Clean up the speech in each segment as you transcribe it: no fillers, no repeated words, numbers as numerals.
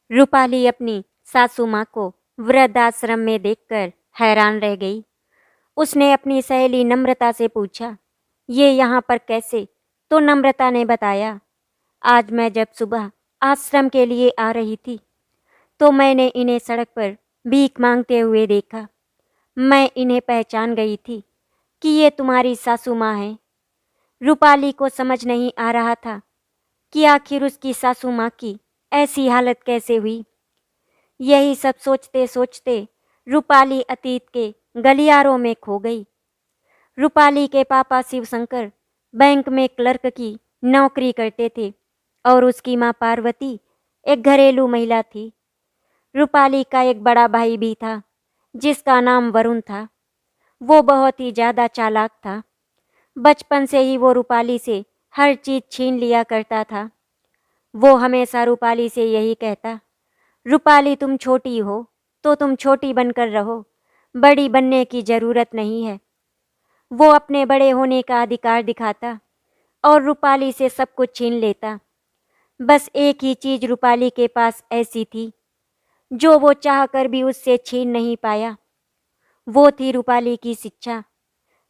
रूपाली अपनी सासू माँ को वृद्धाश्रम में देखकर हैरान रह गई। उसने अपनी सहेली नम्रता से पूछा, ये यहाँ पर कैसे? तो नम्रता ने बताया, आज मैं जब सुबह आश्रम के लिए आ रही थी तो मैंने इन्हें सड़क पर भीख मांगते हुए देखा। मैं इन्हें पहचान गई थी कि ये तुम्हारी सासू माँ हैं। रूपाली को समझ नहीं आ रहा था कि आखिर उसकी सासू माँ की ऐसी हालत कैसे हुई। यही सब सोचते सोचते रूपाली अतीत के गलियारों में खो गई। रूपाली के पापा शिवशंकर बैंक में क्लर्क की नौकरी करते थे और उसकी माँ पार्वती एक घरेलू महिला थी। रूपाली का एक बड़ा भाई भी था जिसका नाम वरुण था। वो बहुत ही ज़्यादा चालाक था। बचपन से ही वो रूपाली से हर चीज़ छीन लिया करता था। वो हमेशा रूपाली से यही कहता, रूपाली तुम छोटी हो तो तुम छोटी बनकर रहो, बड़ी बनने की ज़रूरत नहीं है। वो अपने बड़े होने का अधिकार दिखाता और रूपाली से सब कुछ छीन लेता। बस एक ही चीज़ रूपाली के पास ऐसी थी जो वो चाह कर भी उससे छीन नहीं पाया। वो थी रूपाली की शिक्षा।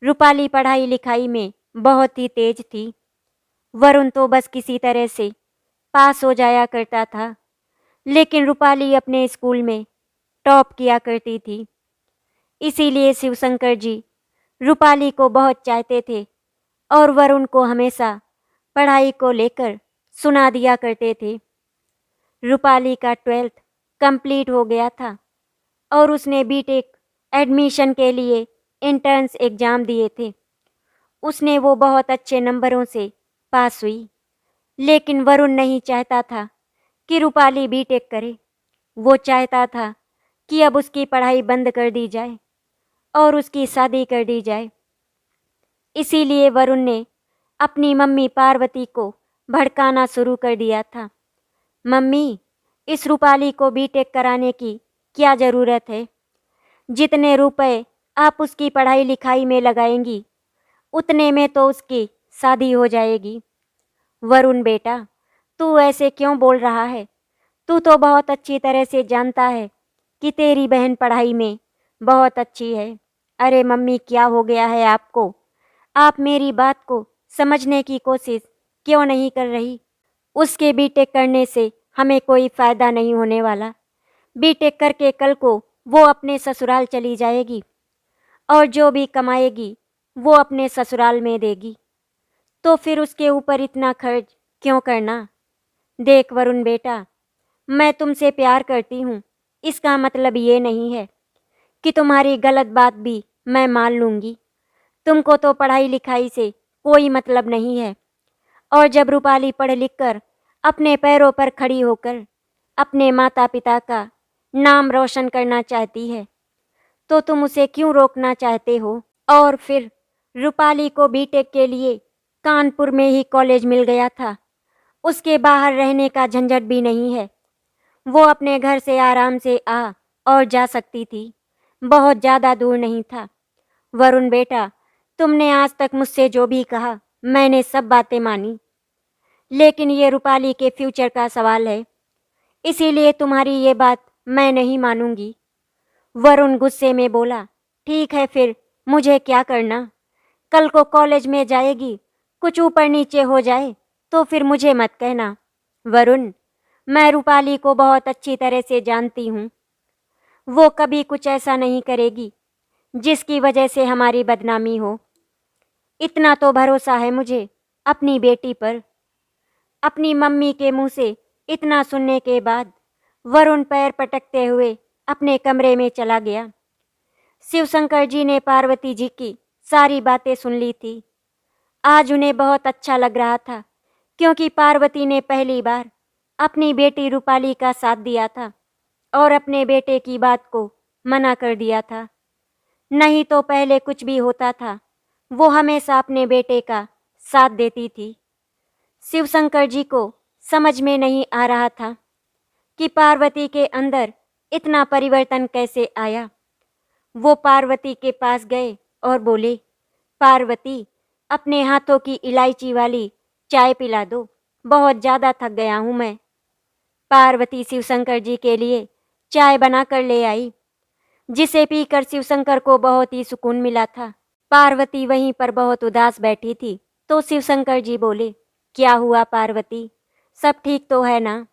रूपाली पढ़ाई लिखाई में बहुत ही तेज थी। वरुण तो बस किसी तरह से पास हो जाया करता था, लेकिन रूपाली अपने स्कूल में टॉप किया करती थी। इसीलिए शिवशंकर जी रूपाली को बहुत चाहते थे और वरुण को हमेशा पढ़ाई को लेकर सुना दिया करते थे। रूपाली का 12th कंप्लीट हो गया था और उसने बीटेक एडमिशन के लिए एंट्रेंस एग्ज़ाम दिए थे। उसने वो बहुत अच्छे नंबरों से पास हुई, लेकिन वरुण नहीं चाहता था कि रूपाली बीटेक करे। वो चाहता था कि अब उसकी पढ़ाई बंद कर दी जाए और उसकी शादी कर दी जाए। इसीलिए वरुण ने अपनी मम्मी पार्वती को भड़काना शुरू कर दिया था। मम्मी, इस रूपाली को बीटेक कराने की क्या ज़रूरत है? जितने रुपए आप उसकी पढ़ाई लिखाई में लगाएंगी उतने में तो उसकी शादी हो जाएगी। वरुण बेटा, तू ऐसे क्यों बोल रहा है? तू तो बहुत अच्छी तरह से जानता है कि तेरी बहन पढ़ाई में बहुत अच्छी है। अरे मम्मी, क्या हो गया है आपको? आप मेरी बात को समझने की कोशिश क्यों नहीं कर रही? उसके बीटेक करने से हमें कोई फ़ायदा नहीं होने वाला। बीटेक करके कल को वो अपने ससुराल चली जाएगी और जो भी कमाएगी वो अपने ससुराल में देगी। तो फिर उसके ऊपर इतना खर्च क्यों करना? देख वरुण बेटा, मैं तुमसे प्यार करती हूँ, इसका मतलब ये नहीं है कि तुम्हारी गलत बात भी मैं मान लूँगी। तुमको तो पढ़ाई लिखाई से कोई मतलब नहीं है, और जब रूपाली पढ़ लिख कर अपने पैरों पर खड़ी होकर अपने माता पिता का नाम रोशन करना चाहती है तो तुम उसे क्यों रोकना चाहते हो? और फिर रूपाली को बीटेक के लिए कानपुर में ही कॉलेज मिल गया था। उसके बाहर रहने का झंझट भी नहीं है। वो अपने घर से आराम से आ और जा सकती थी। बहुत ज़्यादा दूर नहीं था। वरुण बेटा, तुमने आज तक मुझसे जो भी कहा मैंने सब बातें मानी, लेकिन ये रूपाली के फ्यूचर का सवाल है, इसीलिए तुम्हारी ये बात मैं नहीं मानूंगी। वरुण गुस्से में बोला, ठीक है फिर मुझे क्या करना? कल को कॉलेज में जाएगी, कुछ ऊपर नीचे हो जाए तो फिर मुझे मत कहना। वरुण, मैं रूपाली को बहुत अच्छी तरह से जानती हूँ। वो कभी कुछ ऐसा नहीं करेगी जिसकी वजह से हमारी बदनामी हो। इतना तो भरोसा है मुझे अपनी बेटी पर। अपनी मम्मी के मुंह से इतना सुनने के बाद वरुण पैर पटकते हुए अपने कमरे में चला गया। शिवशंकर जी ने पार्वती जी की सारी बातें सुन ली थी। आज उन्हें बहुत अच्छा लग रहा था क्योंकि पार्वती ने पहली बार अपनी बेटी रूपाली का साथ दिया था और अपने बेटे की बात को मना कर दिया था। नहीं तो पहले कुछ भी होता था वो हमेशा अपने बेटे का साथ देती थी। शिवशंकर जी को समझ में नहीं आ रहा था कि पार्वती के अंदर इतना परिवर्तन कैसे आया। वो पार्वती के पास गए और बोले, पार्वती, अपने हाथों की इलायची वाली चाय पिला दो, बहुत ज़्यादा थक गया हूँ मैं। पार्वती शिवशंकर जी के लिए चाय बनाकर ले आई, जिसे पीकर शिवशंकर को बहुत ही सुकून मिला था। पार्वती वहीं पर बहुत उदास बैठी थी, तो शिवशंकर जी बोले, क्या हुआ पार्वती, सब ठीक तो है ना?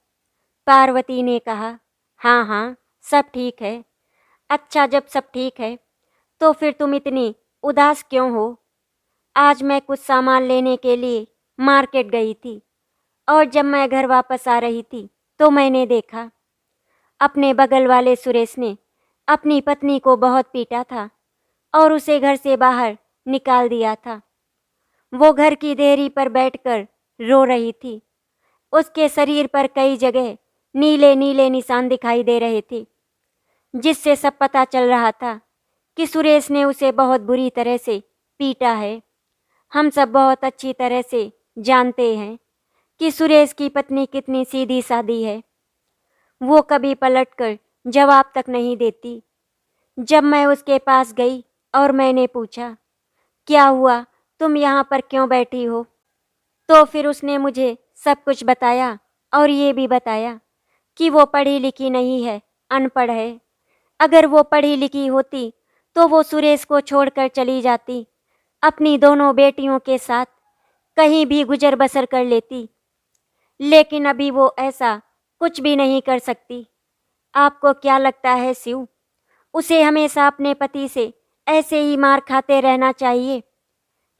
पार्वती ने कहा, हाँ हाँ, सब ठीक है। अच्छा, जब सब ठीक है तो फिर तुम इतनी उदास क्यों हो? आज मैं कुछ सामान लेने के लिए मार्केट गई थी, और जब मैं घर वापस आ रही थी तो मैंने देखा अपने बगल वाले सुरेश ने अपनी पत्नी को बहुत पीटा था और उसे घर से बाहर निकाल दिया था। वो घर की देहरी पर बैठकर रो रही थी। उसके शरीर पर कई जगह नीले नीले निशान दिखाई दे रहे थे, जिससे सब पता चल रहा था कि सुरेश ने उसे बहुत बुरी तरह से पीटा है। हम सब बहुत अच्छी तरह से जानते हैं कि सुरेश की पत्नी कितनी सीधी सादी है। वो कभी पलटकर जवाब तक नहीं देती। जब मैं उसके पास गई और मैंने पूछा, क्या हुआ, तुम यहाँ पर क्यों बैठी हो? तो फिर उसने मुझे सब कुछ बताया और ये भी बताया कि वो पढ़ी लिखी नहीं है, अनपढ़ है। अगर वो पढ़ी लिखी होती तो वो सुरेश को छोड़कर चली जाती, अपनी दोनों बेटियों के साथ कहीं भी गुजर बसर कर लेती। लेकिन अभी वो ऐसा कुछ भी नहीं कर सकती। आपको क्या लगता है शिव, उसे हमेशा अपने पति से ऐसे ही मार खाते रहना चाहिए,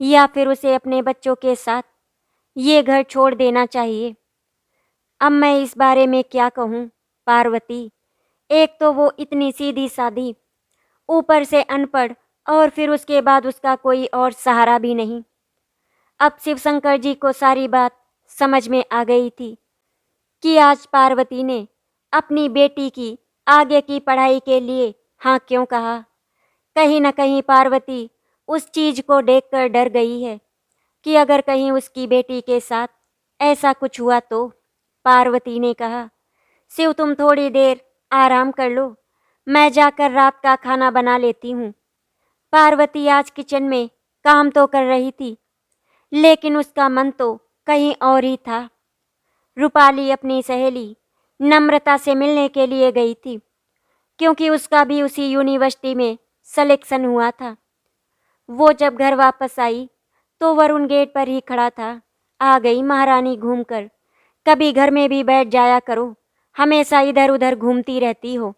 या फिर उसे अपने बच्चों के साथ ये घर छोड़ देना चाहिए? अब मैं इस बारे में क्या कहूँ पार्वती। एक तो वो इतनी सीधी सादी, ऊपर से अनपढ़, और फिर उसके बाद उसका कोई और सहारा भी नहीं। अब शिवशंकर जी को सारी बात समझ में आ गई थी कि आज पार्वती ने अपनी बेटी की आगे की पढ़ाई के लिए हाँ क्यों कहा। कहीं न कहीं पार्वती उस चीज को देखकर डर गई है कि अगर कहीं उसकी बेटी के साथ ऐसा कुछ हुआ तो। पार्वती ने कहा, शिव तुम थोड़ी देर आराम कर लो, मैं जाकर रात का खाना बना लेती हूँ। पार्वती आज किचन में काम तो कर रही थी, लेकिन उसका मन तो कहीं और ही था। रूपाली अपनी सहेली नम्रता से मिलने के लिए गई थी, क्योंकि उसका भी उसी यूनिवर्सिटी में सिलेक्शन हुआ था। वो जब घर वापस आई तो वरुण गेट पर ही खड़ा था। आ गई महारानी घूमकर, कभी घर में भी बैठ जाया करो, हमेशा इधर उधर घूमती रहती हो।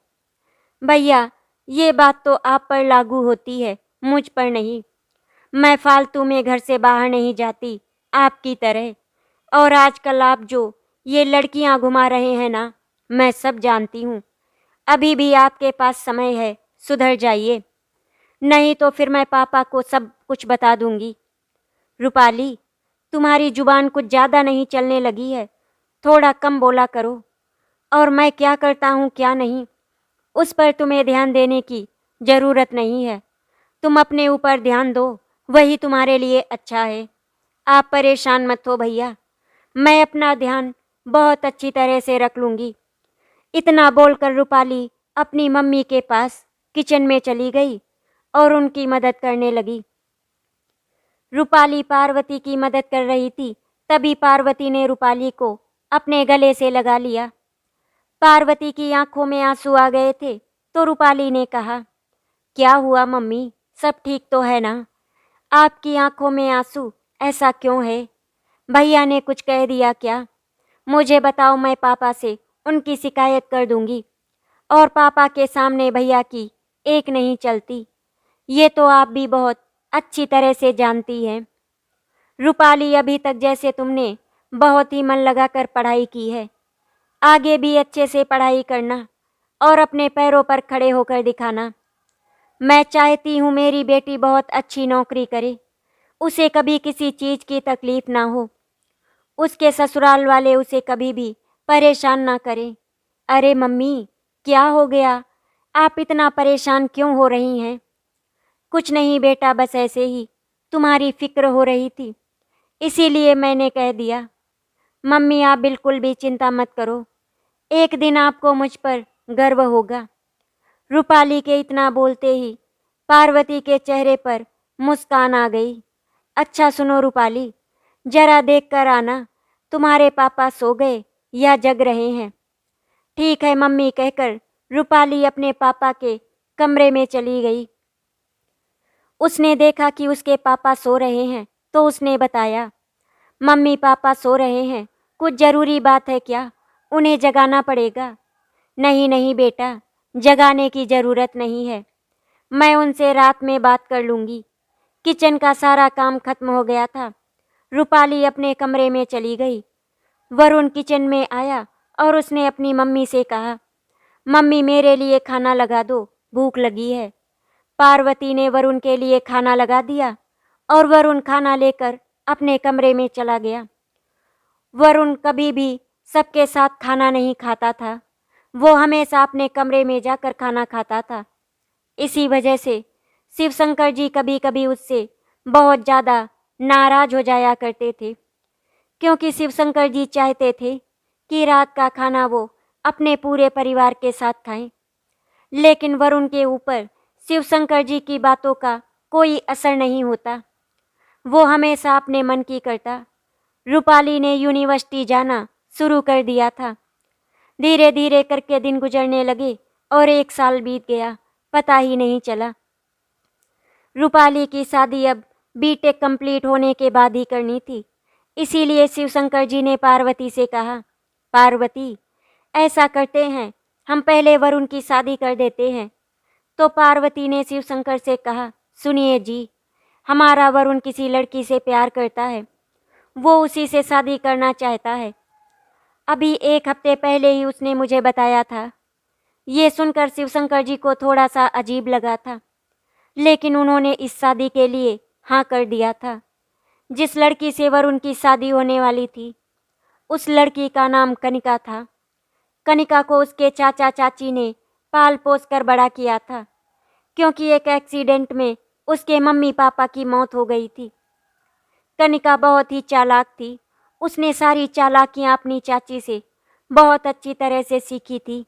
भैया, ये बात तो आप पर लागू होती है, मुझ पर नहीं। मैं फालतू में घर से बाहर नहीं जाती आपकी तरह। और आजकल आप जो ये लड़कियां घुमा रहे हैं ना, मैं सब जानती हूँ। अभी भी आपके पास समय है, सुधर जाइए, नहीं तो फिर मैं पापा को सब कुछ बता दूंगी। रूपाली, तुम्हारी जुबान कुछ ज़्यादा नहीं चलने लगी है, थोड़ा कम बोला करो। और मैं क्या करता हूँ क्या नहीं, उस पर तुम्हें ध्यान देने की ज़रूरत नहीं है। तुम अपने ऊपर ध्यान दो, वही तुम्हारे लिए अच्छा है। आप परेशान मत हो भैया, मैं अपना ध्यान बहुत अच्छी तरह से रख लूँगी। इतना बोलकर रूपाली अपनी मम्मी के पास किचन में चली गई और उनकी मदद करने लगी। रूपाली पार्वती की मदद कर रही थी, तभी पार्वती ने रूपाली को अपने गले से लगा लिया। पार्वती की आंखों में आंसू आ गए थे, तो रूपाली ने कहा, क्या हुआ मम्मी, सब ठीक तो है ना? आपकी आंखों में आंसू ऐसा क्यों है? भैया ने कुछ कह दिया क्या? मुझे बताओ, मैं पापा से उनकी शिकायत कर दूंगी। और पापा के सामने भैया की एक नहीं चलती, ये तो आप भी बहुत अच्छी तरह से जानती हैं। रूपाली, अभी तक जैसे तुमने बहुत ही मन लगाकर पढ़ाई की है, आगे भी अच्छे से पढ़ाई करना और अपने पैरों पर खड़े होकर दिखाना। मैं चाहती हूँ मेरी बेटी बहुत अच्छी नौकरी करे, उसे कभी किसी चीज़ की तकलीफ ना हो, उसके ससुराल वाले उसे कभी भी परेशान ना करें। अरे मम्मी, क्या हो गया, आप इतना परेशान क्यों हो रही हैं? कुछ नहीं बेटा, बस ऐसे ही तुम्हारी फिक्र हो रही थी, इसीलिए मैंने कह दिया। मम्मी, आप बिल्कुल भी चिंता मत करो, एक दिन आपको मुझ पर गर्व होगा। रूपाली के इतना बोलते ही पार्वती के चेहरे पर मुस्कान आ गई। अच्छा सुनो रूपाली, जरा देख कर आना, तुम्हारे पापा सो गए या जग रहे हैं। ठीक है मम्मी कहकर रूपाली अपने पापा के कमरे में चली गई। उसने देखा कि उसके पापा सो रहे हैं तो उसने बताया, मम्मी पापा सो रहे हैं, कुछ ज़रूरी बात है क्या? उन्हें जगाना पड़ेगा। नहीं नहीं बेटा, जगाने की ज़रूरत नहीं है, मैं उनसे रात में बात कर लूँगी। किचन का सारा काम खत्म हो गया था। रूपाली अपने कमरे में चली गई। वरुण किचन में आया और उसने अपनी मम्मी से कहा, मम्मी मेरे लिए खाना लगा दो, भूख लगी है। पार्वती ने वरुण के लिए खाना लगा दिया और वरुण खाना लेकर अपने कमरे में चला गया। वरुण कभी भी सबके साथ खाना नहीं खाता था, वो हमेशा अपने कमरे में जाकर खाना खाता था। इसी वजह से शिवशंकर जी कभी कभी उससे बहुत ज़्यादा नाराज हो जाया करते थे, क्योंकि शिवशंकर जी चाहते थे कि रात का खाना वो अपने पूरे परिवार के साथ खाएं। लेकिन वरुण के ऊपर शिवशंकर जी की बातों का कोई असर नहीं होता, वो हमेशा अपने मन की करता। रूपाली ने यूनिवर्सिटी जाना शुरू कर दिया था। धीरे धीरे करके दिन गुजरने लगे और 1 साल बीत गया, पता ही नहीं चला। रूपाली की शादी अब बीटेक कंप्लीट होने के बाद ही करनी थी, इसीलिए शिवशंकर जी ने पार्वती से कहा, पार्वती ऐसा करते हैं, हम पहले वरुण की शादी कर देते हैं। तो पार्वती ने शिवशंकर से कहा, सुनिए जी, हमारा वरुण किसी लड़की से प्यार करता है, वो उसी से शादी करना चाहता है। अभी 1 हफ्ते पहले ही उसने मुझे बताया था। ये सुनकर शिवशंकर जी को थोड़ा सा अजीब लगा था, लेकिन उन्होंने इस शादी के लिए हाँ कर दिया था। जिस लड़की से वरुण की शादी होने वाली थी, उस लड़की का नाम कनिका था। कनिका को उसके चाचा चाची ने पाल पोस कर बड़ा किया था, क्योंकि एक एक्सीडेंट में उसके मम्मी पापा की मौत हो गई थी। कनिका बहुत ही चालाक थी, उसने सारी चालाकियां अपनी चाची से बहुत अच्छी तरह से सीखी थी।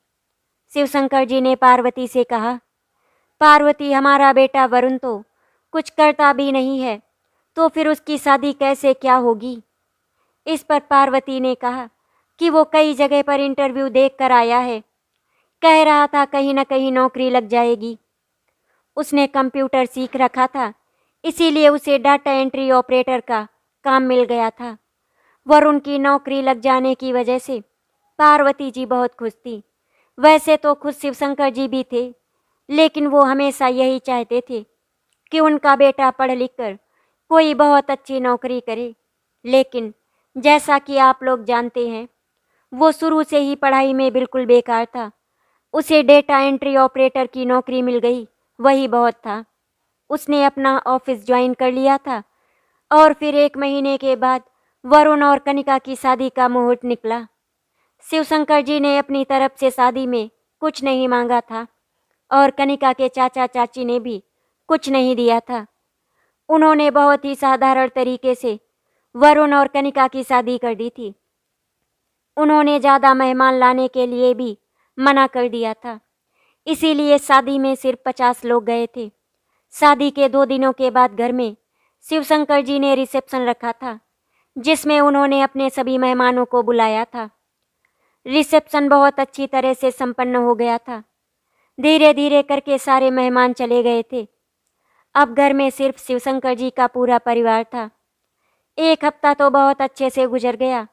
शिवशंकर जी ने पार्वती से कहा, पार्वती हमारा बेटा वरुण तो कुछ करता भी नहीं है, तो फिर उसकी शादी कैसे क्या होगी? इस पर पार्वती ने कहा कि वो कई जगह पर इंटरव्यू देख कर आया है, कह रहा था कहीं न कहीं नौकरी लग जाएगी। उसने कंप्यूटर सीख रखा था, इसीलिए उसे डाटा एंट्री ऑपरेटर का काम मिल गया था। वरुण की नौकरी लग जाने की वजह से पार्वती जी बहुत खुश थी। वैसे तो खुद शिवशंकर जी भी थे, लेकिन वो हमेशा यही चाहते थे कि उनका बेटा पढ़ लिख कर कोई बहुत अच्छी नौकरी करे। लेकिन जैसा कि आप लोग जानते हैं, वो शुरू से ही पढ़ाई में बिल्कुल बेकार था। उसे डेटा एंट्री ऑपरेटर की नौकरी मिल गई, वही बहुत था। उसने अपना ऑफिस ज्वाइन कर लिया था और फिर 1 महीने के बाद वरुण और कनिका की शादी का मुहूर्त निकला। शिवशंकर जी ने अपनी तरफ से शादी में कुछ नहीं मांगा था और कनिका के चाचा चाची ने भी कुछ नहीं दिया था। उन्होंने बहुत ही साधारण तरीके से वरुण और कनिका की शादी कर दी थी। उन्होंने ज़्यादा मेहमान लाने के लिए भी मना कर दिया था, इसीलिए शादी में सिर्फ 50 लोग गए थे। शादी के 2 दिनों के बाद घर में शिवशंकर जी ने रिसेप्शन रखा था, जिसमें उन्होंने अपने सभी मेहमानों को बुलाया था। रिसेप्शन बहुत अच्छी तरह से संपन्न हो गया था। धीरे धीरे करके सारे मेहमान चले गए थे। अब घर में सिर्फ शिवशंकर जी का पूरा परिवार था। 1 हफ्ता तो बहुत अच्छे से गुजर गया,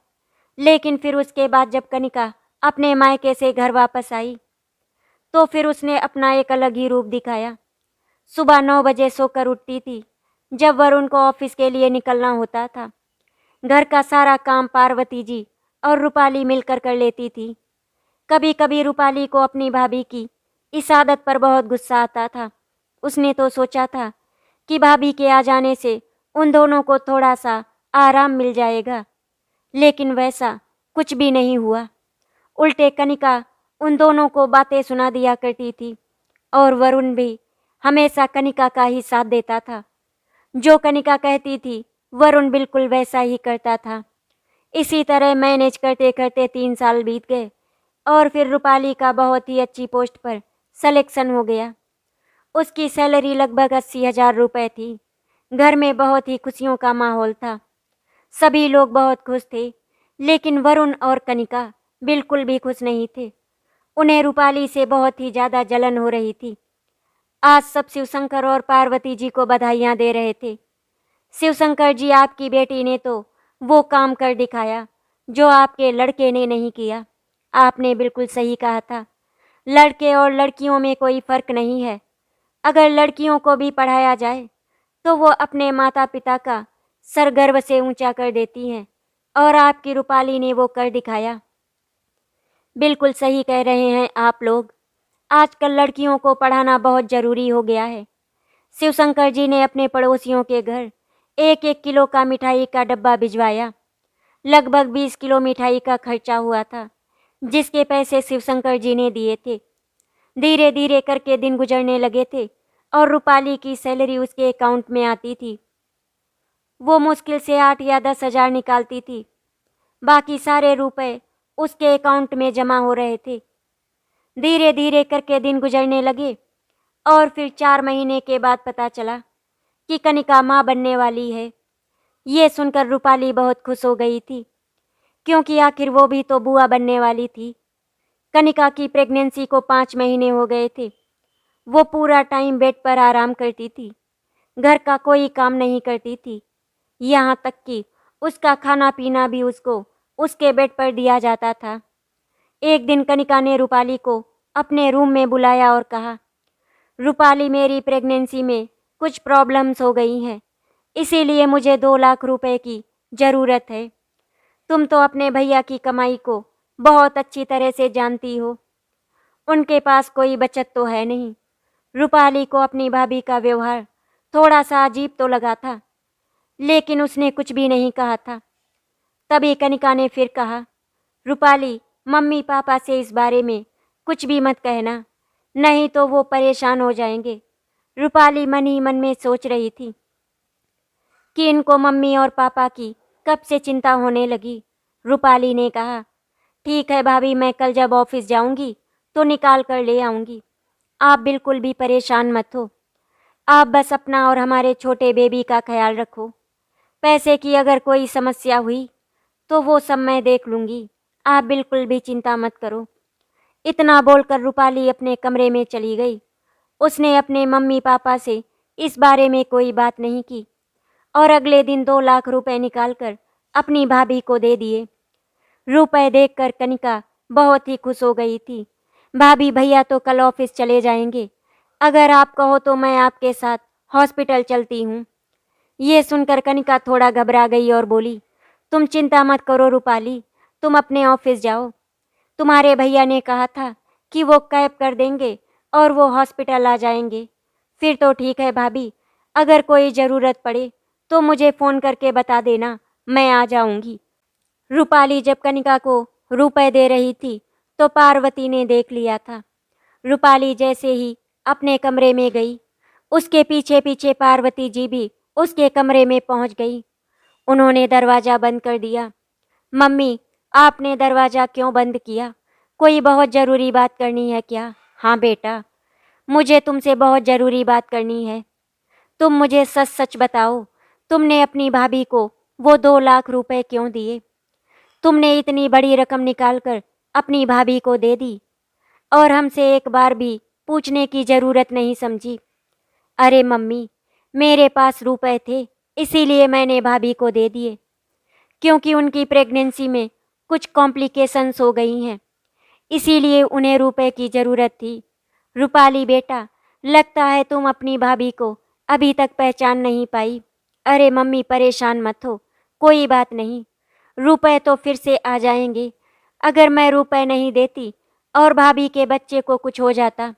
लेकिन फिर उसके बाद जब कनिका अपने मायके से घर वापस आई, तो फिर उसने अपना एक अलग ही रूप दिखाया। सुबह 9 बजे सोकर उठती थी, जब वरुण को ऑफिस के लिए निकलना होता था। घर का सारा काम पार्वती जी और रूपाली मिलकर कर लेती थी। कभी कभी रूपाली को अपनी भाभी की इस आदत पर बहुत गुस्सा आता था। उसने तो सोचा था कि भाभी के आ जाने से उन दोनों को थोड़ा सा आराम मिल जाएगा, लेकिन वैसा कुछ भी नहीं हुआ। उल्टे कनिका उन दोनों को बातें सुना दिया करती थी और वरुण भी हमेशा कनिका का ही साथ देता था। जो कनिका कहती थी, वरुण बिल्कुल वैसा ही करता था। इसी तरह मैनेज करते करते 3 साल बीत गए और फिर रूपाली का बहुत ही अच्छी पोस्ट पर सिलेक्शन हो गया। उसकी सैलरी लगभग 80,000 रुपये थी। घर में बहुत ही खुशियों का माहौल था। सभी लोग बहुत खुश थे, लेकिन वरुण और कनिका बिल्कुल भी खुश नहीं थे। उन्हें रूपाली से बहुत ही ज़्यादा जलन हो रही थी। आज सब शिवशंकर और पार्वती जी को बधाइयाँ दे रहे थे। शिवशंकर जी, आपकी बेटी ने तो वो काम कर दिखाया जो आपके लड़के ने नहीं किया। आपने बिल्कुल सही कहा था। लड़के और लड़कियों में कोई फ़र्क नहीं है। अगर लड़कियों को भी पढ़ाया जाए तो वो अपने माता पिता का सर गर्व से ऊंचा कर देती हैं, और आपकी रूपाली ने वो कर दिखाया। बिल्कुल सही कह रहे हैं आप लोग। आजकल लड़कियों को पढ़ाना बहुत ज़रूरी हो गया है। शिवशंकर जी ने अपने पड़ोसियों के घर 1-1 किलो का मिठाई का डब्बा भिजवाया। लगभग 20 किलो मिठाई का खर्चा हुआ था, जिसके पैसे शिवशंकर जी ने दिए थे। धीरे धीरे करके दिन गुजरने लगे थे और रूपाली की सैलरी उसके अकाउंट में आती थी। वो मुश्किल से 8 या 10 हज़ार निकालती थी। बाकी सारे रुपए उसके अकाउंट में जमा हो रहे थे। धीरे धीरे करके दिन गुजरने लगे और फिर 4 महीने के बाद पता चला कि कनिका माँ बनने वाली है। ये सुनकर रूपाली बहुत खुश हो गई थी, क्योंकि आखिर वो भी तो बुआ बनने वाली थी। कनिका की प्रेगनेंसी को 5 महीने हो गए थे। वो पूरा टाइम बेड पर आराम करती थी, घर का कोई काम नहीं करती थी। यहाँ तक कि उसका खाना पीना भी उसको उसके बेड पर दिया जाता था। एक दिन कनिका ने रूपाली को अपने रूम में बुलाया और कहा, रूपाली, मेरी प्रेगनेंसी में कुछ प्रॉब्लम्स हो गई हैं, इसीलिए मुझे 2 लाख रुपए की ज़रूरत है। तुम तो अपने भैया की कमाई को बहुत अच्छी तरह से जानती हो। उनके पास कोई बचत तो है नहीं। रूपाली को अपनी भाभी का व्यवहार थोड़ा सा अजीब तो लगा था, लेकिन उसने कुछ भी नहीं कहा था। तभी कनिका ने फिर कहा, रूपाली, मम्मी पापा से इस बारे में कुछ भी मत कहना, नहीं तो वो परेशान हो जाएंगे। रूपाली मन ही मन में सोच रही थी कि इनको मम्मी और पापा की कब से चिंता होने लगी। रूपाली ने कहा, ठीक है भाभी, मैं कल जब ऑफिस जाऊंगी तो निकाल कर ले आऊंगी। आप बिल्कुल भी परेशान मत हो। आप बस अपना और हमारे छोटे बेबी का ख्याल रखो। पैसे की अगर कोई समस्या हुई तो वो सब मैं देख लूँगी। आप बिल्कुल भी चिंता मत करो। इतना बोलकर रूपाली अपने कमरे में चली गई। उसने अपने मम्मी पापा से इस बारे में कोई बात नहीं की और अगले दिन 2 लाख रुपए निकालकर अपनी भाभी को दे दिए। रुपए देखकर कनिका बहुत ही खुश हो गई थी। भाभी, भैया तो कल ऑफिस चले जाएंगे। अगर आप कहो तो मैं आपके साथ हॉस्पिटल चलती हूँ। ये सुनकर कनिका थोड़ा घबरा गई और बोली, तुम चिंता मत करो रूपाली, तुम अपने ऑफिस जाओ। तुम्हारे भैया ने कहा था कि वो कैब कर देंगे और वो हॉस्पिटल आ जाएंगे। फिर तो ठीक है भाभी, अगर कोई ज़रूरत पड़े तो मुझे फ़ोन करके बता देना, मैं आ जाऊंगी। रूपाली जब कनिका को रुपए दे रही थी तो पार्वती ने देख लिया था। रूपाली जैसे ही अपने कमरे में गई, उसके पीछे पीछे पार्वती जी भी उसके कमरे में पहुंच गई। उन्होंने दरवाज़ा बंद कर दिया। मम्मी, आपने दरवाज़ा क्यों बंद किया? कोई बहुत ज़रूरी बात करनी है क्या? हाँ बेटा, मुझे तुमसे बहुत ज़रूरी बात करनी है। तुम मुझे सच सच बताओ, तुमने अपनी भाभी को वो 2 लाख रुपए क्यों दिए? तुमने इतनी बड़ी रकम निकालकर अपनी भाभी को दे दी और हमसे एक बार भी पूछने की ज़रूरत नहीं समझी। अरे मम्मी, मेरे पास रुपए थे, इसीलिए मैंने भाभी को दे दिए, क्योंकि उनकी प्रेगनेंसी में कुछ कॉम्प्लिकेशंस हो गई हैं, इसीलिए उन्हें रुपए की ज़रूरत थी। रूपाली बेटा, लगता है तुम अपनी भाभी को अभी तक पहचान नहीं पाई। अरे मम्मी, परेशान मत हो, कोई बात नहीं, रुपए तो फिर से आ जाएंगे। अगर मैं रुपए नहीं देती और भाभी के बच्चे को कुछ हो जाता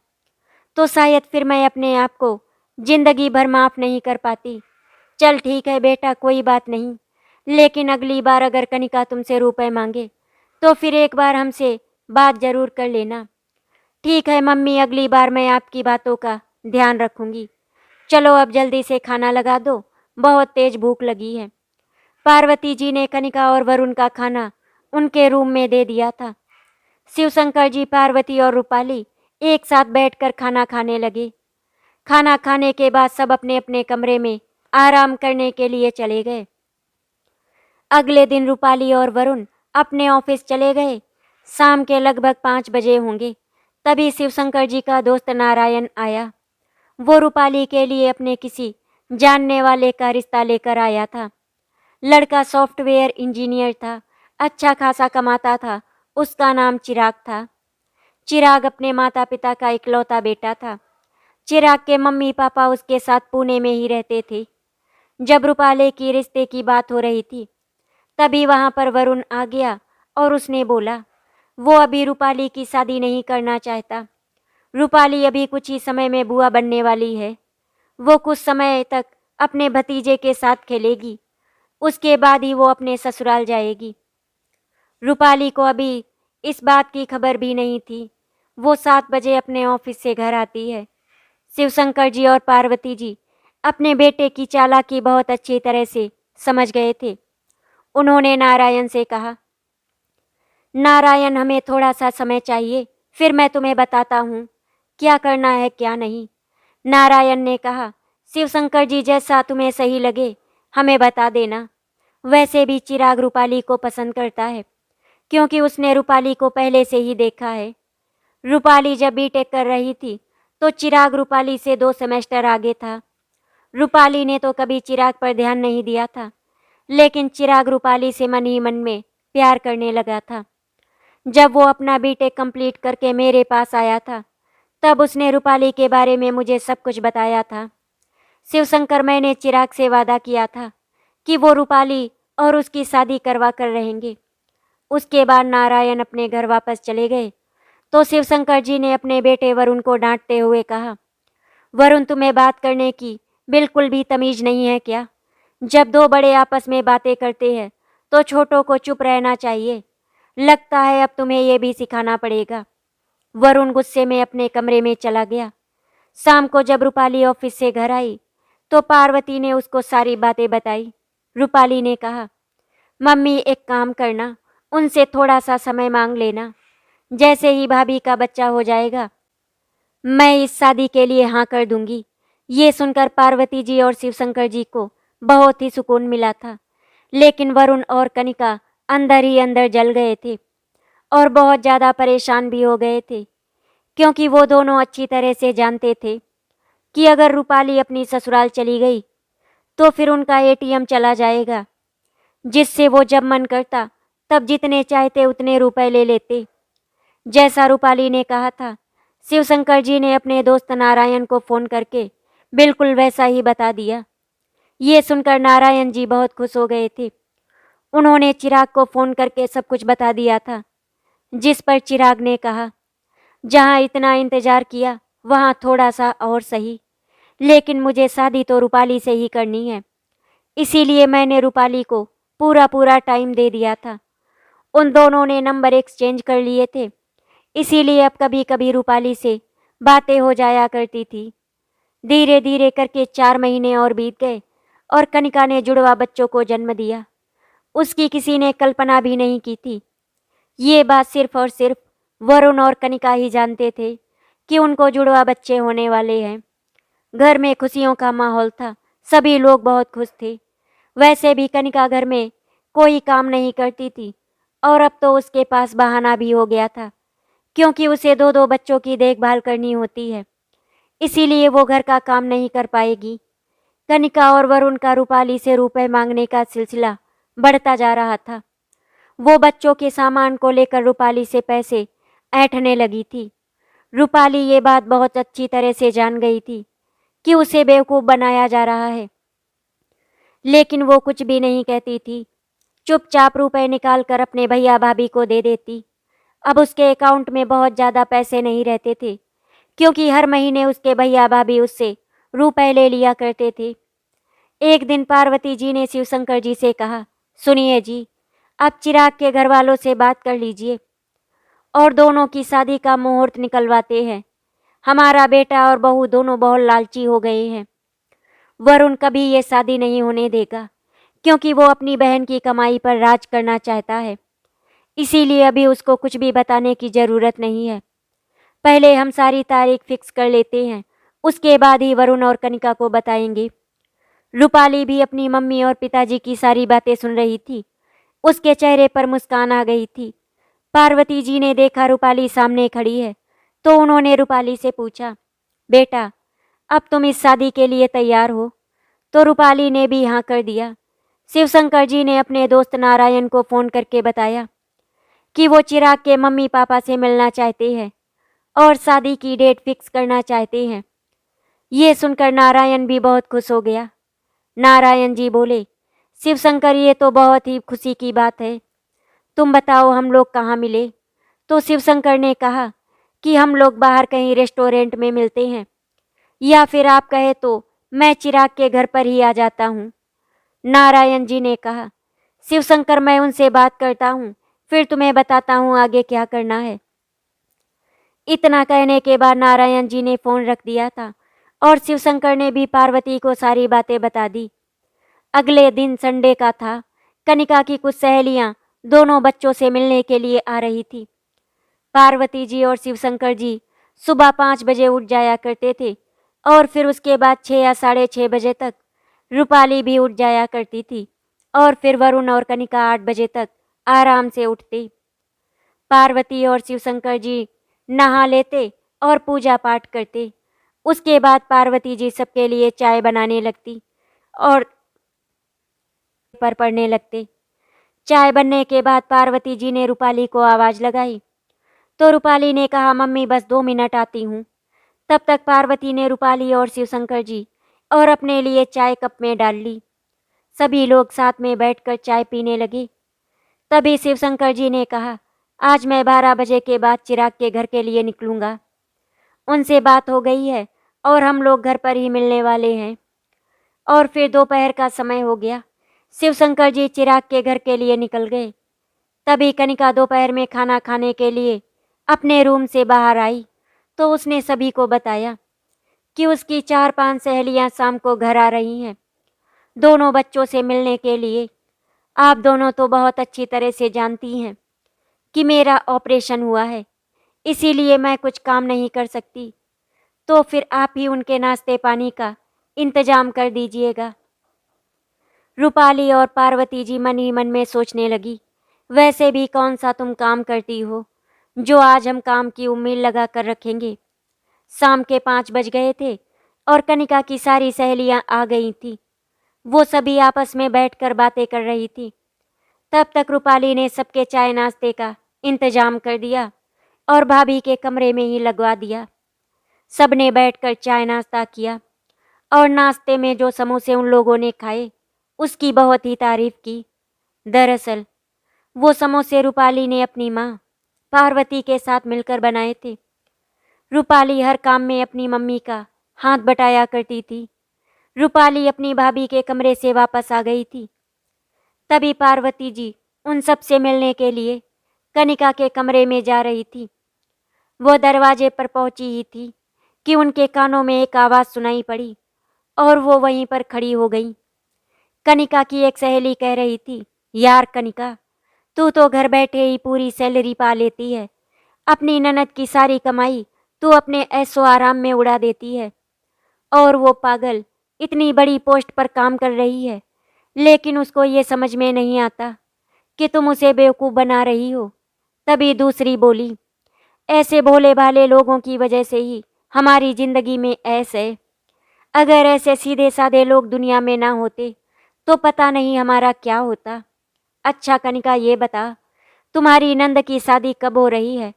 तो शायद फिर मैं अपने आप को जिंदगी भर माफ़ नहीं कर पाती। चल ठीक है बेटा, कोई बात नहीं, लेकिन अगली बार अगर कनिका तुमसे रुपए मांगे तो फिर एक बार हमसे बात ज़रूर कर लेना। ठीक है मम्मी, अगली बार मैं आपकी बातों का ध्यान रखूंगी। चलो अब जल्दी से खाना लगा दो, बहुत तेज भूख लगी है। पार्वती जी ने कनिका और वरुण का खाना उनके रूम में दे दिया था। शिवशंकर जी, पार्वती और रूपाली एक साथ बैठकर खाना खाने लगे। खाना खाने के बाद सब अपने अपने कमरे में आराम करने के लिए चले गए। अगले दिन रूपाली और वरुण अपने ऑफिस चले गए। शाम के लगभग 5 बजे होंगे तभी शिवशंकर जी का दोस्त नारायण आया। वो रूपाली के लिए अपने किसी जानने वाले का रिश्ता लेकर आया था। लड़का सॉफ्टवेयर इंजीनियर था, अच्छा खासा कमाता था। उसका नाम चिराग था। चिराग अपने माता पिता का इकलौता बेटा था। चिराग के मम्मी पापा उसके साथ पुणे में ही रहते थे। जब रूपाली की रिश्ते की बात हो रही थी, तभी वहां पर वरुण आ गया और उसने बोला, वो अभी रूपाली की शादी नहीं करना चाहता। रूपाली अभी कुछ ही समय में बुआ बनने वाली है। वो कुछ समय तक अपने भतीजे के साथ खेलेगी, उसके बाद ही वो अपने ससुराल जाएगी। रूपाली को अभी इस बात की खबर भी नहीं थी। वो 7 बजे अपने ऑफिस से घर आती है। शिवशंकर जी और पार्वती जी अपने बेटे की चालाकी बहुत अच्छी तरह से समझ गए थे। उन्होंने नारायण से कहा, नारायण, हमें थोड़ा सा समय चाहिए, फिर मैं तुम्हें बताता हूँ क्या करना है क्या नहीं। नारायण ने कहा, शिवशंकर जी, जैसा तुम्हें सही लगे हमें बता देना। वैसे भी चिराग रूपाली को पसंद करता है, क्योंकि उसने रूपाली को पहले से ही देखा है। रूपाली जब बीटेक कर रही थी तो चिराग रूपाली से 2 सेमेस्टर आगे था। रूपाली ने तो कभी चिराग पर ध्यान नहीं दिया था, लेकिन चिराग रूपाली से मन ही मन में प्यार करने लगा था। जब वो अपना बीटेक कंप्लीट करके मेरे पास आया था, तब उसने रूपाली के बारे में मुझे सब कुछ बताया था। शिवशंकर, मैंने चिराग से वादा किया था कि वो रूपाली और उसकी शादी करवा कर रहेंगे। उसके बाद नारायण अपने घर वापस चले गए तो शिवशंकर जी ने अपने बेटे वरुण को डांटते हुए कहा, वरुण, तुम्हें बात करने की बिल्कुल भी तमीज नहीं है क्या? जब 2 बड़े आपस में बातें करते हैं तो छोटों को चुप रहना चाहिए। लगता है अब तुम्हें ये भी सिखाना पड़ेगा। वरुण गुस्से में अपने कमरे में चला गया। शाम को जब रूपाली ऑफिस से घर आई तो पार्वती ने उसको सारी बातें बताई। रूपाली ने कहा, मम्मी, एक काम करना, उनसे थोड़ा सा समय मांग लेना। जैसे ही भाभी का बच्चा हो जाएगा, मैं इस शादी के लिए हाँ कर दूंगी। ये सुनकर पार्वती जी और शिवशंकर जी को बहुत ही सुकून मिला था, लेकिन वरुण और कनिका अंदर ही अंदर जल गए थे और बहुत ज़्यादा परेशान भी हो गए थे, क्योंकि वो दोनों अच्छी तरह से जानते थे कि अगर रूपाली अपनी ससुराल चली गई तो फिर उनका एटीएम चला जाएगा, जिससे वो जब मन करता तब जितने चाहते उतने रुपए ले लेते। जैसा रूपाली ने कहा था, शिवशंकर जी ने अपने दोस्त नारायण को फ़ोन करके बिल्कुल वैसा ही बता दिया। ये सुनकर नारायण जी बहुत खुश हो गए थे। उन्होंने चिराग को फ़ोन करके सब कुछ बता दिया था, जिस पर चिराग ने कहा, जहाँ इतना इंतज़ार किया वहाँ थोड़ा सा और सही, लेकिन मुझे शादी तो रूपाली से ही करनी है, इसीलिए मैंने रूपाली को पूरा पूरा टाइम दे दिया था। उन दोनों ने नंबर एक्सचेंज कर लिए थे, इसीलिए अब कभी कभी रूपाली से बातें हो जाया करती थी। धीरे धीरे करके 4 महीने और बीत गए और कनिका ने जुड़वा बच्चों को जन्म दिया। उसकी किसी ने कल्पना भी नहीं की थी। ये बात सिर्फ और सिर्फ वरुण और कनिका ही जानते थे कि उनको जुड़वा बच्चे होने वाले हैं। घर में खुशियों का माहौल था, सभी लोग बहुत खुश थे। वैसे भी कनिका घर में कोई काम नहीं करती थी और अब तो उसके पास बहाना भी हो गया था, क्योंकि उसे 2-2 बच्चों की देखभाल करनी होती है, इसीलिए वो घर का काम नहीं कर पाएगी। कनिका और वरुण का रूपाली से रुपए मांगने का सिलसिला बढ़ता जा रहा था। वो बच्चों के सामान को लेकर रूपाली से पैसे ऐंठने लगी थी। रूपाली ये बात बहुत अच्छी तरह से जान गई थी कि उसे बेवकूफ़ बनाया जा रहा है, लेकिन वो कुछ भी नहीं कहती थी। चुपचाप रुपए निकाल कर अपने भैया भाभी को दे देती। अब उसके अकाउंट में बहुत ज़्यादा पैसे नहीं रहते थे, क्योंकि हर महीने उसके भैया भाभी उससे रुपए ले लिया करते थे। एक दिन पार्वती जी ने शिवशंकर जी से कहा, सुनिए जी, आप चिराग के घर वालों से बात कर लीजिए और दोनों की शादी का मुहूर्त निकलवाते हैं। हमारा बेटा और बहू दोनों बहुत लालची हो गए हैं। वरुण कभी ये शादी नहीं होने देगा, क्योंकि वो अपनी बहन की कमाई पर राज करना चाहता है, इसीलिए अभी उसको कुछ भी बताने की ज़रूरत नहीं है। पहले हम सारी तारीख फिक्स कर लेते हैं, उसके बाद ही वरुण और कनिका को बताएंगे। रूपाली भी अपनी मम्मी और पिताजी की सारी बातें सुन रही थी। उसके चेहरे पर मुस्कान आ गई थी। पार्वती जी ने देखा रूपाली सामने खड़ी है तो उन्होंने रूपाली से पूछा, बेटा अब तुम इस शादी के लिए तैयार हो? तो रूपाली ने भी हाँ कर दिया। शिवशंकर जी ने अपने दोस्त नारायण को फ़ोन करके बताया कि वो चिराग के मम्मी पापा से मिलना चाहते हैं और शादी की डेट फिक्स करना चाहते हैं। ये सुनकर नारायण भी बहुत खुश हो गया। नारायण जी बोले, शिवशंकर ये तो बहुत ही खुशी की बात है, तुम बताओ हम लोग कहाँ मिले? तो शिवशंकर ने कहा कि हम लोग बाहर कहीं रेस्टोरेंट में मिलते हैं, या फिर आप कहे तो मैं चिराग के घर पर ही आ जाता हूँ। नारायण जी ने कहा, शिवशंकर मैं उनसे बात करता हूँ, फिर तुम्हें बताता हूँ आगे क्या करना है। इतना कहने के बाद नारायण जी ने फ़ोन रख दिया था और शिवशंकर ने भी पार्वती को सारी बातें बता दी। अगले दिन संडे का था। कनिका की कुछ सहेलियां दोनों बच्चों से मिलने के लिए आ रही थी। पार्वती जी और शिवशंकर जी सुबह 5 बजे उठ जाया करते थे और फिर उसके बाद 6 या 6:30 बजे तक रूपाली भी उठ जाया करती थी और फिर वरुण और कनिका 8 बजे तक आराम से उठते। पार्वती और शिवशंकर जी नहा लेते और पूजा पाठ करते। उसके बाद पार्वती जी सबके लिए चाय बनाने लगती और पर पढ़ने लगते। चाय बनने के बाद पार्वती जी ने रूपाली को आवाज़ लगाई तो रूपाली ने कहा, मम्मी बस 2 मिनट आती हूँ। तब तक पार्वती ने रूपाली और शिवशंकर जी और अपने लिए चाय कप में डाल ली। सभी लोग साथ में बैठकर चाय पीने लगे। तभी शिवशंकर जी ने कहा, आज मैं 12 बजे के बाद चिराग के घर के लिए निकलूँगा। उनसे बात हो गई है और हम लोग घर पर ही मिलने वाले हैं। और फिर दोपहर का समय हो गया। शिवशंकर जी चिराग के घर के लिए निकल गए। तभी कनिका दोपहर में खाना खाने के लिए अपने रूम से बाहर आई तो उसने सभी को बताया कि उसकी 4-5 सहेलियां शाम को घर आ रही हैं, दोनों बच्चों से मिलने के लिए। आप दोनों तो बहुत अच्छी तरह से जानती हैं कि मेरा ऑपरेशन हुआ है, इसीलिए मैं कुछ काम नहीं कर सकती, तो फिर आप ही उनके नाश्ते पानी का इंतजाम कर दीजिएगा। रूपाली और पार्वती जी मन ही मन में सोचने लगी, वैसे भी कौन सा तुम काम करती हो जो आज हम काम की उम्मीद लगा कर रखेंगे। शाम के 5 बज गए थे और कनिका की सारी सहेलियां आ गई थी। वो सभी आपस में बैठकर बातें कर रही थी। तब तक रूपाली ने सबके चाय नाश्ते का इंतजाम कर दिया और भाभी के कमरे में ही लगवा दिया। सबने बैठकर चाय नाश्ता किया और नाश्ते में जो समोसे उन लोगों ने खाए उसकी बहुत ही तारीफ की। दरअसल वो समोसे रूपाली ने अपनी माँ पार्वती के साथ मिलकर बनाए थे। रूपाली हर काम में अपनी मम्मी का हाथ बटाया करती थी। रूपाली अपनी भाभी के कमरे से वापस आ गई थी। तभी पार्वती जी उन सब से मिलने के लिए कनिका के कमरे में जा रही थी। वो दरवाजे पर पहुंची ही थी कि उनके कानों में एक आवाज़ सुनाई पड़ी और वो वहीं पर खड़ी हो गई। कनिका की एक सहेली कह रही थी, यार कनिका, तू तो घर बैठे ही पूरी सैलरी पा लेती है, अपनी ननद की सारी कमाई तू अपने ऐशो आराम में उड़ा देती है, और वो पागल इतनी बड़ी पोस्ट पर काम कर रही है, लेकिन उसको ये समझ में नहीं आता कि तुम उसे बेवकूफ़ बना रही हो। तभी दूसरी बोली, ऐसे भोले भाले लोगों की वजह से ही हमारी ज़िंदगी में ऐस है। अगर ऐसे सीधे साधे लोग दुनिया में ना होते तो पता नहीं हमारा क्या होता। अच्छा कनिका, ये बता, तुम्हारी नंद की शादी कब हो रही है?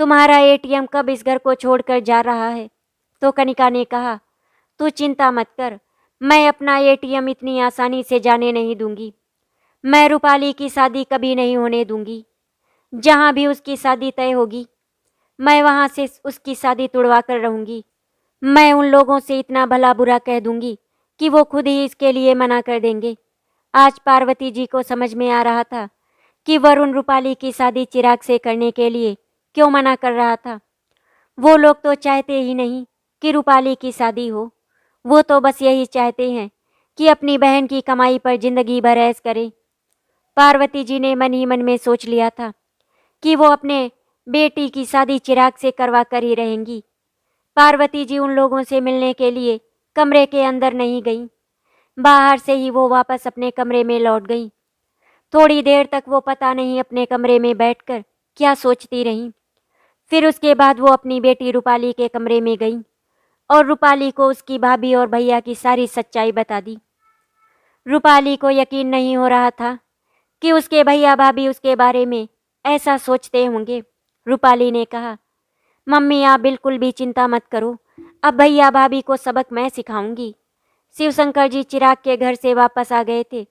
तुम्हारा एटीएम कब इस घर को छोड़कर जा रहा है? तो कनिका ने कहा, तू चिंता मत कर, मैं अपना एटीएम इतनी आसानी से जाने नहीं दूंगी। मैं रूपाली की शादी कभी नहीं होने दूंगी। जहाँ भी उसकी शादी तय होगी मैं वहाँ से उसकी शादी तुड़वा कर रहूँगी। मैं उन लोगों से इतना भला बुरा कह दूंगी कि वो खुद ही इसके लिए मना कर देंगे। आज पार्वती जी को समझ में आ रहा था कि वरुण रूपाली की शादी चिराग से करने के लिए क्यों मना कर रहा था। वो लोग तो चाहते ही नहीं कि रूपाली की शादी हो, वो तो बस यही चाहते हैं कि अपनी बहन की कमाई पर जिंदगी भर ऐश करें। पार्वती जी ने मन ही मन में सोच लिया था कि वो अपने बेटी की शादी चिराग से करवा कर ही रहेंगी। पार्वती जी उन लोगों से मिलने के लिए कमरे के अंदर नहीं गईं, बाहर से ही वो वापस अपने कमरे में लौट गईं। थोड़ी देर तक वो पता नहीं अपने कमरे में बैठकर क्या सोचती रहीं। फिर उसके बाद वो अपनी बेटी रूपाली के कमरे में गई और रूपाली को उसकी भाभी और भैया की सारी सच्चाई बता दी। रूपाली को यकीन नहीं हो रहा था कि उसके भैया भाभी उसके बारे में ऐसा सोचते होंगे। रूपाली ने कहा, मम्मी आप बिल्कुल भी चिंता मत करो, अब भैया भाभी को सबक मैं सिखाऊंगी। शिवशंकर जी चिराग के घर से वापस आ गए थे।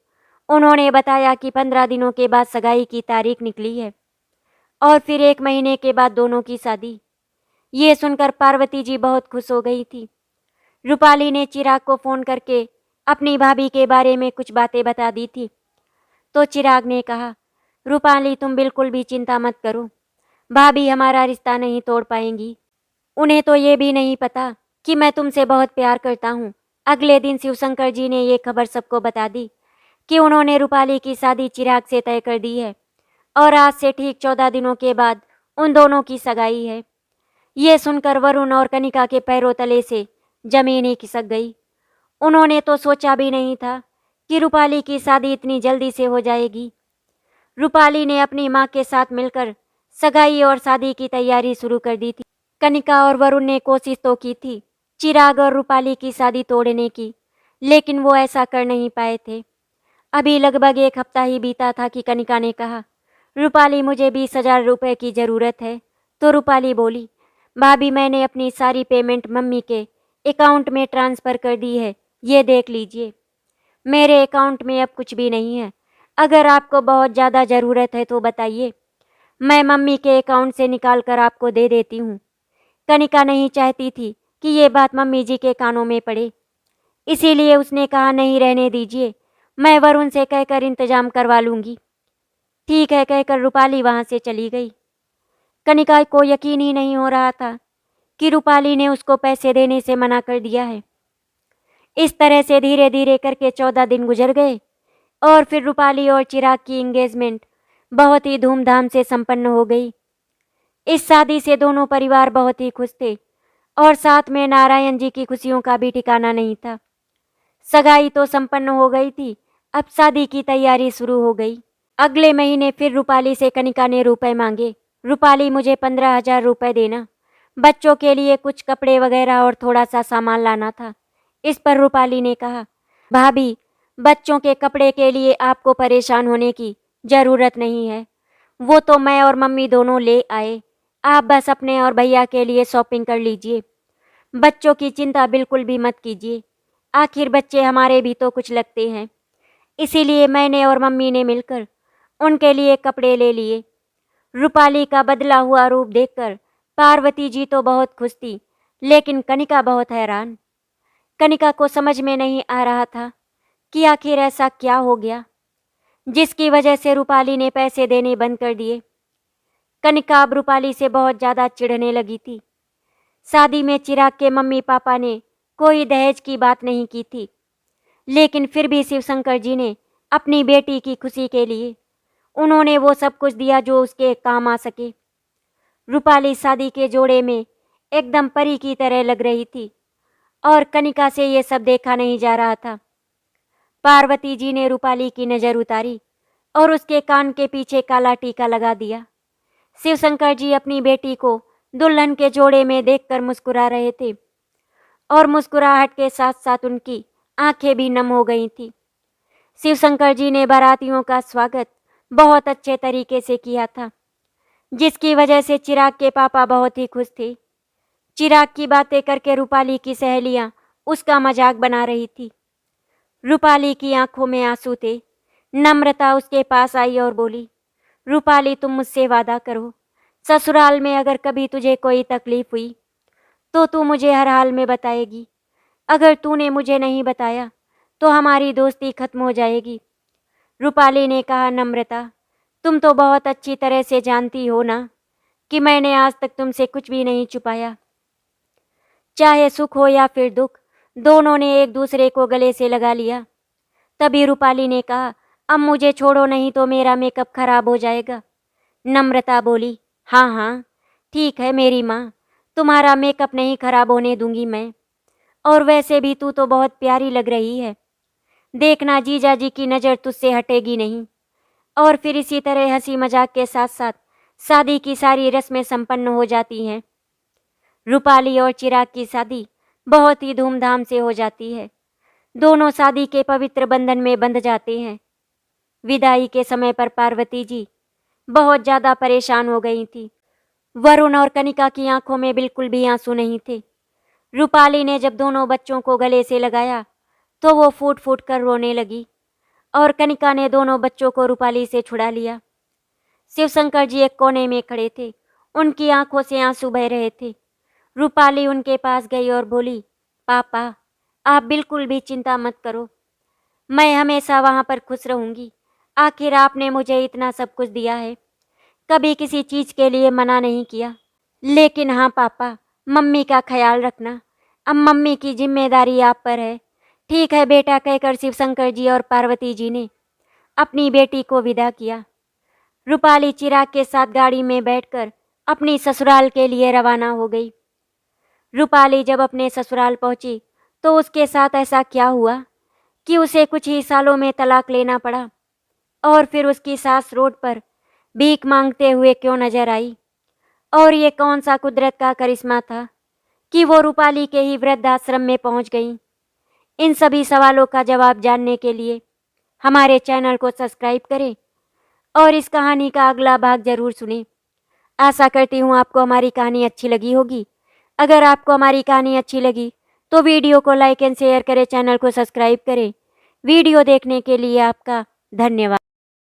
उन्होंने बताया कि 15 दिनों के बाद सगाई की तारीख निकली है और फिर 1 महीने के बाद दोनों की शादी। ये सुनकर पार्वती जी बहुत खुश हो गई थी। रूपाली ने चिराग को फ़ोन करके अपनी भाभी के बारे में कुछ बातें बता दी थी। तो चिराग ने कहा, रूपाली तुम बिल्कुल भी चिंता मत करो, भाभी हमारा रिश्ता नहीं तोड़ पाएंगी। उन्हें तो ये भी नहीं पता कि मैं तुमसे बहुत प्यार करता हूँ। अगले दिन शिवशंकर जी ने ये खबर सबको बता दी कि उन्होंने रूपाली की शादी चिराग से तय कर दी है और आज से ठीक 14 दिनों के बाद उन दोनों की सगाई है। ये सुनकर वरुण और कनिका के पैरों तले से जमीन ही खिसक गई। उन्होंने तो सोचा भी नहीं था कि रूपाली की शादी इतनी जल्दी से हो जाएगी। रूपाली ने अपनी माँ के साथ मिलकर सगाई और शादी की तैयारी शुरू कर दी थी। कनिका और वरुण ने कोशिश तो की थी चिराग और रूपाली की शादी तोड़ने की, लेकिन वो ऐसा कर नहीं पाए थे। अभी लगभग 1 हफ्ता ही बीता था कि कनिका ने कहा, रूपाली मुझे 20,000 रुपये की ज़रूरत है। तो रूपाली बोली, भाभी मैंने अपनी सारी पेमेंट मम्मी के अकाउंट में ट्रांसफ़र कर दी है, ये देख लीजिए। मेरे अकाउंट में अब कुछ भी नहीं है, अगर आपको बहुत ज़्यादा ज़रूरत है तो बताइए, मैं मम्मी के अकाउंट से निकाल कर आपको दे देती हूँ। कनिका नहीं चाहती थी कि ये बात मम्मी जी के कानों में पड़े, इसीलिए उसने कहा नहीं रहने दीजिए, मैं वरुण से कहकर इंतजाम करवा लूँगी। ठीक है कहकर रूपाली वहाँ से चली गई। कनिका को यकीन ही नहीं हो रहा था कि रूपाली ने उसको पैसे देने से मना कर दिया है। इस तरह से धीरे धीरे करके 14 दिन गुजर गए और फिर रूपाली और चिराग की एंगेजमेंट बहुत ही धूमधाम से संपन्न हो गई। इस शादी से दोनों परिवार बहुत ही खुश थे और साथ में नारायण जी की खुशियों का भी ठिकाना नहीं था। सगाई तो संपन्न हो गई थी, अब शादी की तैयारी शुरू हो गई। अगले महीने फिर रूपाली से कनिका ने रुपए मांगे। रूपाली मुझे 15,000 रुपए देना, बच्चों के लिए कुछ कपड़े वगैरह और थोड़ा सा सामान लाना था। इस पर रूपाली ने कहा, भाभी बच्चों के कपड़े के लिए आपको परेशान होने की ज़रूरत नहीं है, वो तो मैं और मम्मी दोनों ले आए। आप बस अपने और भैया के लिए शॉपिंग कर लीजिए, बच्चों की चिंता बिल्कुल भी मत कीजिए, आखिर बच्चे हमारे भी तो कुछ लगते हैं। इसीलिए मैंने और मम्मी ने मिलकर उनके लिए कपड़े ले लिए। रूपाली का बदला हुआ रूप देखकर पार्वती जी तो बहुत खुश थी, लेकिन कनिका बहुत हैरान। कनिका को समझ में नहीं आ रहा था कि आखिर ऐसा क्या हो गया जिसकी वजह से रूपाली ने पैसे देने बंद कर दिए। कनिका अब रूपाली से बहुत ज़्यादा चिढ़ने लगी थी। शादी में चिराग के मम्मी पापा ने कोई दहेज की बात नहीं की थी, लेकिन फिर भी शिवशंकर जी ने अपनी बेटी की खुशी के लिए उन्होंने वो सब कुछ दिया जो उसके काम आ सके। रूपाली शादी के जोड़े में एकदम परी की तरह लग रही थी और कनिका से ये सब देखा नहीं जा रहा था। पार्वती जी ने रूपाली की नज़र उतारी और उसके कान के पीछे काला टीका लगा दिया। शिवशंकर जी अपनी बेटी को दुल्हन के जोड़े में देखकर मुस्कुरा रहे थे और मुस्कुराहट के साथ साथ उनकी आंखें भी नम हो गई थी। शिवशंकर जी ने बारातियों का स्वागत बहुत अच्छे तरीके से किया था, जिसकी वजह से चिराग के पापा बहुत ही खुश थे। चिराग की बातें करके रूपाली की सहेलियां उसका मजाक बना रही थी। रूपाली की आंखों में आंसू थे। नम्रता उसके पास आई और बोली, रूपाली तुम मुझसे वादा करो, ससुराल में अगर कभी तुझे कोई तकलीफ हुई तो तू मुझे हर हाल में बताएगी। अगर तूने मुझे नहीं बताया तो हमारी दोस्ती खत्म हो जाएगी। रूपाली ने कहा, नम्रता तुम तो बहुत अच्छी तरह से जानती हो ना कि मैंने आज तक तुमसे कुछ भी नहीं छुपाया। चाहे सुख हो या फिर दुख, दोनों ने एक दूसरे को गले से लगा लिया। तभी रूपाली ने कहा, अब मुझे छोड़ो नहीं तो मेरा मेकअप खराब हो जाएगा। नम्रता बोली, हाँ हाँ ठीक है मेरी माँ, तुम्हारा मेकअप नहीं खराब होने दूंगी मैं। और वैसे भी तू तो बहुत प्यारी लग रही है, देखना जीजा जी की नज़र तुझसे हटेगी नहीं। और फिर इसी तरह हंसी मजाक के साथ साथ शादी की सारी रस्में संपन्न हो जाती हैं। रूपाली और चिराग की शादी बहुत ही धूमधाम से हो जाती है। दोनों शादी के पवित्र बंधन में बंध जाते हैं। विदाई के समय पर पार्वती जी बहुत ज़्यादा परेशान हो गई थी। वरुण और कनिका की आंखों में बिल्कुल भी आंसू नहीं थे। रूपाली ने जब दोनों बच्चों को गले से लगाया तो वो फूट फूट कर रोने लगी और कनिका ने दोनों बच्चों को रूपाली से छुड़ा लिया। शिवशंकर जी एक कोने में खड़े थे। उनकी आंखों से आंसू बह रहे थे। रूपाली उनके पास गई और बोली, पापा, आप बिल्कुल भी चिंता मत करो, मैं हमेशा वहाँ पर खुश रहूँगी। आखिर आपने मुझे इतना सब कुछ दिया है, कभी किसी चीज़ के लिए मना नहीं किया। लेकिन हाँ पापा, मम्मी का ख्याल रखना, अब मम्मी की जिम्मेदारी आप पर है। ठीक है बेटा, कहकर शिवशंकर जी और पार्वती जी ने अपनी बेटी को विदा किया। रूपाली चिराग के साथ गाड़ी में बैठकर अपनी ससुराल के लिए रवाना हो गई। रूपाली जब अपने ससुराल पहुंची तो उसके साथ ऐसा क्या हुआ कि उसे कुछ ही सालों में तलाक लेना पड़ा और फिर उसकी सास रोड पर भीख मांगते हुए क्यों नजर आई। और ये कौन सा कुदरत का करिश्मा था कि वो रूपाली के ही वृद्धाश्रम में पहुंच गई। इन सभी सवालों का जवाब जानने के लिए हमारे चैनल को सब्सक्राइब करें और इस कहानी का अगला भाग जरूर सुनें। आशा करती हूँ आपको हमारी कहानी अच्छी लगी होगी। अगर आपको हमारी कहानी अच्छी लगी तो वीडियो को लाइक एंड शेयर करें, चैनल को सब्सक्राइब करें। वीडियो देखने के लिए आपका धन्यवाद।